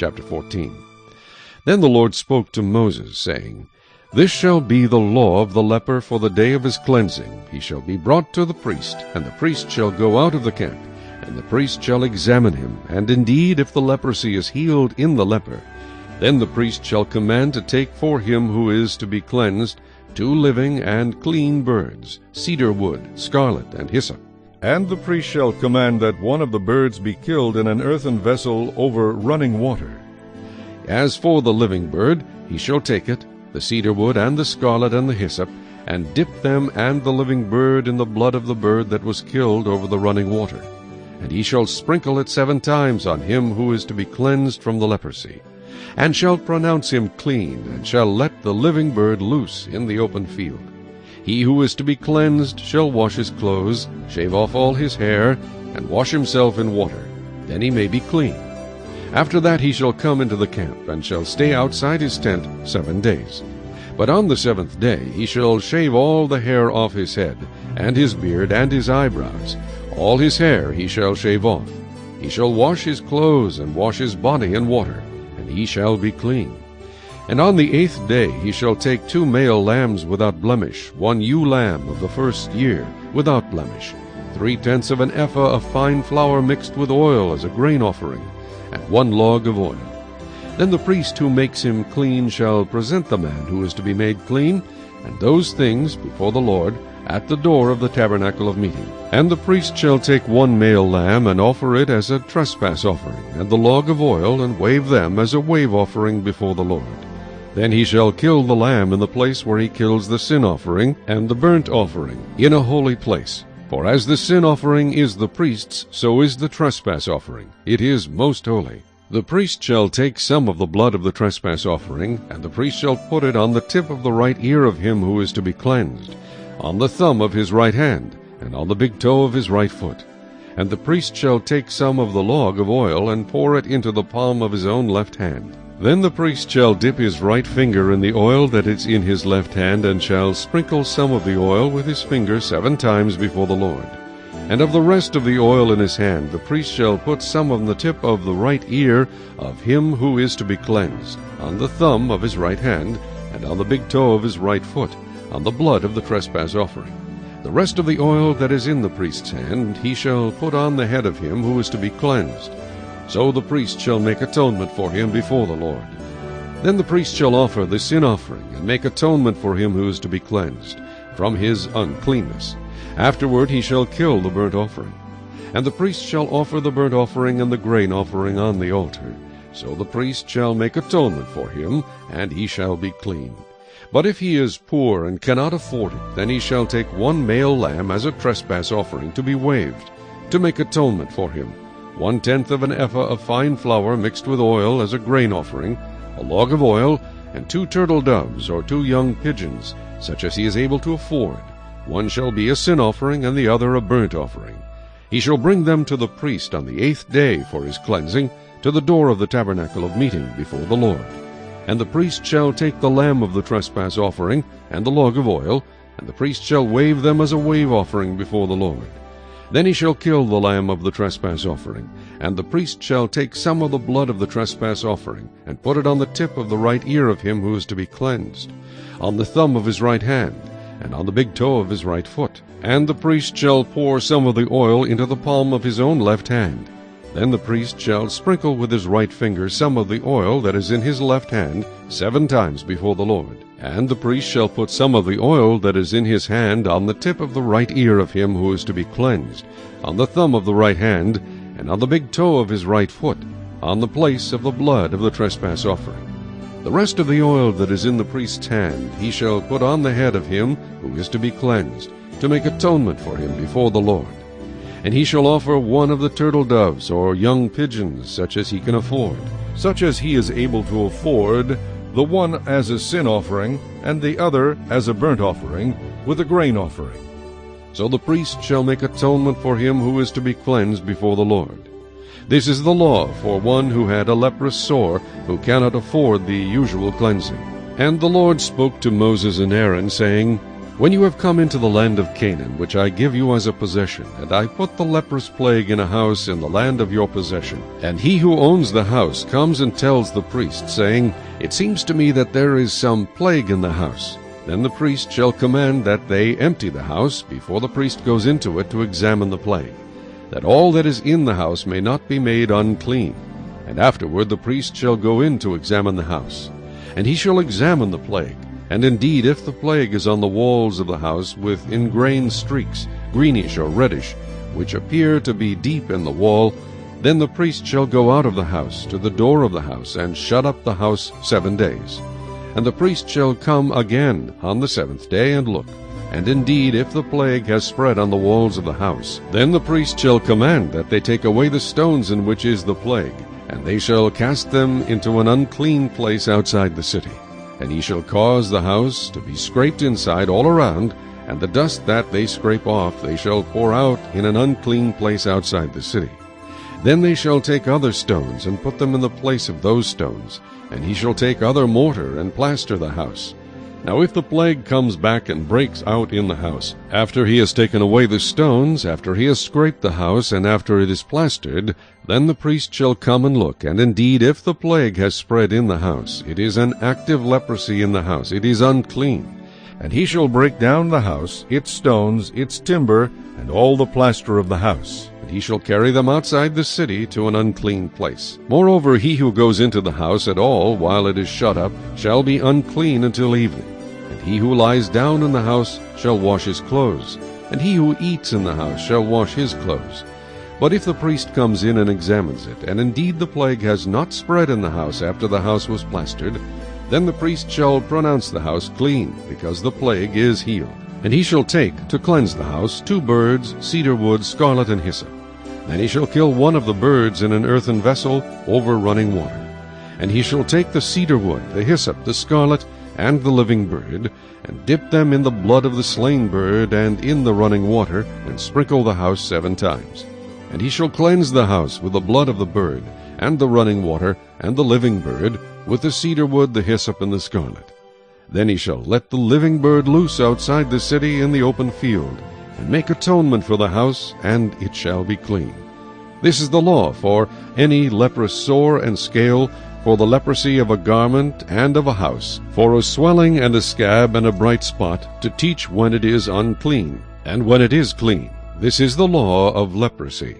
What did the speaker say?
Chapter 14. Then the Lord spoke to Moses, saying, This shall be the law of the leper for the day of his cleansing. He shall be brought to the priest, and the priest shall go out of the camp, and the priest shall examine him. And indeed, if the leprosy is healed in the leper, then the priest shall command to take for him who is to be cleansed 2 living and clean birds, cedar wood, scarlet, and hyssop. And the priest shall command that one of the birds be killed in an earthen vessel over running water. As for the living bird, he shall take it, the cedar wood, and the scarlet, and the hyssop, and dip them and the living bird in the blood of the bird that was killed over the running water. And he shall sprinkle it 7 times on him who is to be cleansed from the leprosy, and shall pronounce him clean, and shall let the living bird loose in the open field. He who is to be cleansed shall wash his clothes, shave off all his hair, and wash himself in water. Then he may be clean. After that he shall come into the camp, and shall stay outside his tent 7 days. But on the 7th day he shall shave all the hair off his head, and his beard, and his eyebrows. All his hair he shall shave off. He shall wash his clothes, and wash his body in water, and he shall be clean. And on the 8th day he shall take 2 male lambs without blemish, 1 ewe lamb of the first year without blemish, 3/10 of an ephah of fine flour mixed with oil as a grain offering, and 1 log of oil. Then the priest who makes him clean shall present the man who is to be made clean, and those things before the Lord, at the door of the tabernacle of meeting. And the priest shall take 1 male lamb, and offer it as a trespass offering, and the log of oil, and wave them as a wave offering before the Lord. Then he shall kill the lamb in the place where he kills the sin offering and the burnt offering, in a holy place. For as the sin offering is the priest's, so is the trespass offering. It is most holy. The priest shall take some of the blood of the trespass offering, and the priest shall put it on the tip of the right ear of him who is to be cleansed, on the thumb of his right hand, and on the big toe of his right foot. And the priest shall take some of the log of oil, and pour it into the palm of his own left hand. Then the priest shall dip his right finger in the oil that is in his left hand, and shall sprinkle some of the oil with his finger 7 times before the Lord. And of the rest of the oil in his hand the priest shall put some on the tip of the right ear of him who is to be cleansed, on the thumb of his right hand, and on the big toe of his right foot, on the blood of the trespass offering. The rest of the oil that is in the priest's hand he shall put on the head of him who is to be cleansed. So the priest shall make atonement for him before the Lord. Then the priest shall offer the sin offering, and make atonement for him who is to be cleansed from his uncleanness. Afterward he shall kill the burnt offering. And the priest shall offer the burnt offering and the grain offering on the altar. So the priest shall make atonement for him, and he shall be clean. But if he is poor and cannot afford it, then he shall take 1 male lamb as a trespass offering to be waved, to make atonement for him, 1/10 of an ephah of fine flour mixed with oil as a grain offering, a log of oil, and 2 turtle doves or 2 young pigeons, such as he is able to afford. One shall be a sin offering, and the other a burnt offering. He shall bring them to the priest on the 8th day for his cleansing, to the door of the tabernacle of meeting before the Lord. And the priest shall take the lamb of the trespass offering, and the log of oil, and the priest shall wave them as a wave offering before the Lord. Then he shall kill the lamb of the trespass offering, and the priest shall take some of the blood of the trespass offering, and put it on the tip of the right ear of him who is to be cleansed, on the thumb of his right hand, and on the big toe of his right foot. And the priest shall pour some of the oil into the palm of his own left hand. Then the priest shall sprinkle with his right finger some of the oil that is in his left hand 7 times before the Lord. And the priest shall put some of the oil that is in his hand on the tip of the right ear of him who is to be cleansed, on the thumb of the right hand, and on the big toe of his right foot, on the place of the blood of the trespass offering. The rest of the oil that is in the priest's hand he shall put on the head of him who is to be cleansed, to make atonement for him before the Lord. And he shall offer 1 of the turtle doves or young pigeons, such as he can afford. Such as he is able to afford, the one as a sin offering, and the other as a burnt offering, with a grain offering. So the priest shall make atonement for him who is to be cleansed before the Lord. This is the law for one who had a leprous sore, who cannot afford the usual cleansing. And the Lord spoke to Moses and Aaron, saying, When you have come into the land of Canaan, which I give you as a possession, and I put the leprous plague in a house in the land of your possession, and he who owns the house comes and tells the priest, saying, It seems to me that there is some plague in the house, then the priest shall command that they empty the house before the priest goes into it to examine the plague, that all that is in the house may not be made unclean. And afterward the priest shall go in to examine the house, and he shall examine the plague. And indeed, if the plague is on the walls of the house with ingrained streaks, greenish or reddish, which appear to be deep in the wall, then the priest shall go out of the house to the door of the house, and shut up the house 7 days. And the priest shall come again on the 7th day and look. And indeed, if the plague has spread on the walls of the house, then the priest shall command that they take away the stones in which is the plague, and they shall cast them into an unclean place outside the city. And he shall cause the house to be scraped inside all around, and the dust that they scrape off they shall pour out in an unclean place outside the city. Then they shall take other stones, and put them in the place of those stones, and he shall take other mortar, and plaster the house. Now if the plague comes back and breaks out in the house, after he has taken away the stones, after he has scraped the house, and after it is plastered, then the priest shall come and look. And indeed, if the plague has spread in the house, it is an active leprosy in the house, it is unclean. And he shall break down the house, its stones, its timber, and all the plaster of the house. And he shall carry them outside the city to an unclean place. Moreover, he who goes into the house at all while it is shut up shall be unclean until evening. And he who lies down in the house shall wash his clothes, and he who eats in the house shall wash his clothes. But if the priest comes in and examines it, and indeed the plague has not spread in the house after the house was plastered, then the priest shall pronounce the house clean, because the plague is healed. And he shall take, to cleanse the house, 2 birds, cedar wood, scarlet, and hyssop. Then he shall kill one of the birds in an earthen vessel over running water. And he shall take the cedar wood, the hyssop, the scarlet, and the living bird, and dip them in the blood of the slain bird and in the running water, and sprinkle the house 7 times. And he shall cleanse the house with the blood of the bird, and the running water, and the living bird, with the cedar wood, the hyssop, and the scarlet. Then he shall let the living bird loose outside the city in the open field, and make atonement for the house, and it shall be clean. This is the law for any leprous sore and scale, for the leprosy of a garment and of a house, for a swelling and a scab and a bright spot, to teach when it is unclean, and when it is clean. This is the law of leprosy.